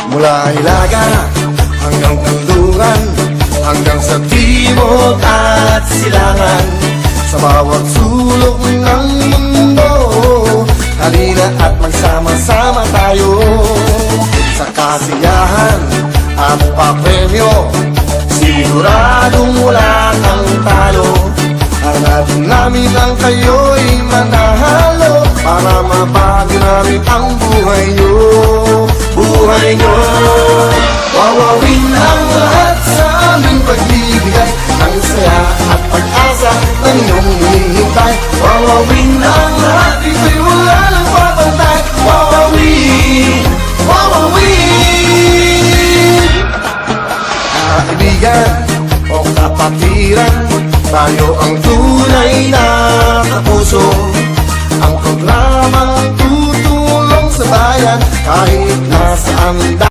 Mula Ilaga hanggang Kanluran, hanggang sa timog at silangan, sa bawat sulok ng mundo, halina at magsama-sama tayo. Sa kasiyahan at papremyo, siguradong wala kang talo. Hanapin namin ang kayo'y manahalo, para mabago namin ang buhay nyo. Buhay nyo, wawawin ang